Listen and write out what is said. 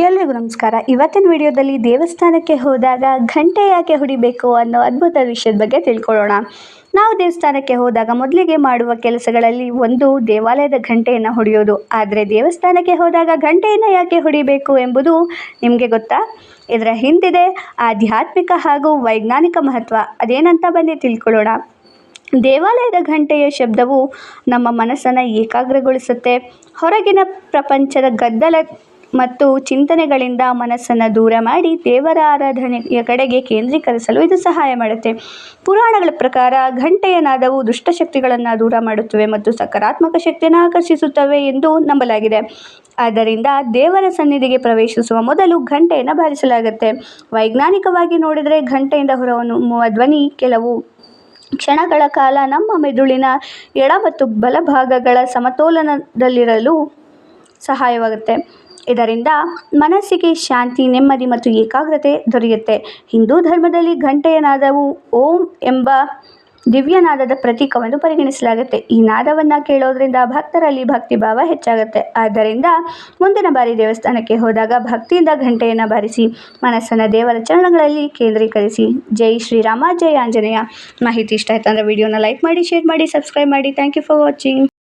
ಎಲ್ರಿಗೂ ನಮಸ್ಕಾರ. ಇವತ್ತಿನ ವಿಡಿಯೋದಲ್ಲಿ ದೇವಸ್ಥಾನಕ್ಕೆ ಹೋದಾಗ ಘಂಟೆ ಯಾಕೆ ಹೊಡಿಬೇಕು ಅನ್ನೋ ಅದ್ಭುತ ವಿಷಯದ ಬಗ್ಗೆ ತಿಳ್ಕೊಳ್ಳೋಣ. ನಾವು ದೇವಸ್ಥಾನಕ್ಕೆ ಹೋದಾಗ ಮೊದಲಿಗೆ ಮಾಡುವ ಕೆಲಸಗಳಲ್ಲಿ ಒಂದು ದೇವಾಲಯದ ಘಂಟೆಯನ್ನು ಹೊಡೆಯೋದು. ಆದರೆ ದೇವಸ್ಥಾನಕ್ಕೆ ಹೋದಾಗ ಘಂಟೆಯನ್ನು ಯಾಕೆ ಹೊಡಿಬೇಕು ಎಂಬುದು ನಿಮಗೆ ಗೊತ್ತಾ? ಇದರ ಹಿಂದಿದೆ ಆಧ್ಯಾತ್ಮಿಕ ಹಾಗೂ ವೈಜ್ಞಾನಿಕ ಮಹತ್ವ. ಅದೇನಂತ ಬನ್ನಿ ತಿಳ್ಕೊಳ್ಳೋಣ. ದೇವಾಲಯದ ಘಂಟೆಯ ಶಬ್ದವು ನಮ್ಮ ಮನಸ್ಸನ್ನು ಏಕಾಗ್ರಗೊಳಿಸುತ್ತೆ. ಹೊರಗಿನ ಪ್ರಪಂಚದ ಗದ್ದಲ ಮತ್ತು ಚಿಂತನೆಗಳಿಂದ ಮನಸ್ಸನ್ನು ದೂರ ಮಾಡಿ ದೇವರ ಆರಾಧನೆಯ ಕಡೆಗೆ ಕೇಂದ್ರೀಕರಿಸಲು ಇದು ಸಹಾಯ ಮಾಡುತ್ತೆ. ಪುರಾಣಗಳ ಪ್ರಕಾರ ಘಂಟೆಯ ನಾದವು ದುಷ್ಟಶಕ್ತಿಗಳನ್ನು ದೂರ ಮಾಡುತ್ತವೆ ಮತ್ತು ಸಕಾರಾತ್ಮಕ ಶಕ್ತಿಯನ್ನು ಆಕರ್ಷಿಸುತ್ತವೆ ಎಂದು ನಂಬಲಾಗಿದೆ. ಆದ್ದರಿಂದ ದೇವರ ಸನ್ನಿಧಿಗೆ ಪ್ರವೇಶಿಸುವ ಮೊದಲು ಘಂಟೆಯನ್ನು ಬಾರಿಸಲಾಗುತ್ತೆ. ವೈಜ್ಞಾನಿಕವಾಗಿ ನೋಡಿದರೆ ಘಂಟೆಯಿಂದ ಹೊರಹೊಮ್ಮುವ ಧ್ವನಿ ಕೆಲವು ಕ್ಷಣಗಳ ಕಾಲ ನಮ್ಮ ಮೆದುಳಿನ ಎಡ ಮತ್ತು ಬಲಭಾಗಗಳ ಸಮತೋಲನದಲ್ಲಿರಲು ಸಹಾಯವಾಗುತ್ತೆ. ಇದರಿಂದ ಮನಸ್ಸಿಗೆ ಶಾಂತಿ, ನೆಮ್ಮದಿ ಮತ್ತು ಏಕಾಗ್ರತೆ ದೊರೆಯುತ್ತೆ. ಹಿಂದೂ ಧರ್ಮದಲ್ಲಿ ಘಂಟೆಯ ನಾದವು ಓಂ ಎಂಬ ದಿವ್ಯನಾದದ ಪ್ರತೀಕವೆಂದು ಪರಿಗಣಿಸಲಾಗುತ್ತೆ. ಈ ನಾದವನ್ನು ಕೇಳೋದ್ರಿಂದ ಭಕ್ತರಲ್ಲಿ ಭಕ್ತಿಭಾವ ಹೆಚ್ಚಾಗುತ್ತೆ. ಆದ್ದರಿಂದ ಮುಂದಿನ ಬಾರಿ ದೇವಸ್ಥಾನಕ್ಕೆ ಹೋದಾಗ ಭಕ್ತಿಯಿಂದ ಘಂಟೆಯನ್ನು ಬಾರಿಸಿ ಮನಸ್ಸನ್ನು ದೇವರ ಚರಣಗಳಲ್ಲಿ ಕೇಂದ್ರೀಕರಿಸಿ. ಜೈ ಶ್ರೀರಾಮ, ಜೈ ಆಂಜನೇಯ. ಮಾಹಿತಿ ಇಷ್ಟ ಆಯ್ತು ಅಂದರೆ ವಿಡಿಯೋನ ಲೈಕ್ ಮಾಡಿ, ಶೇರ್ ಮಾಡಿ, ಸಬ್ಸ್ಕ್ರೈಬ್ ಮಾಡಿ. Thank you for watching.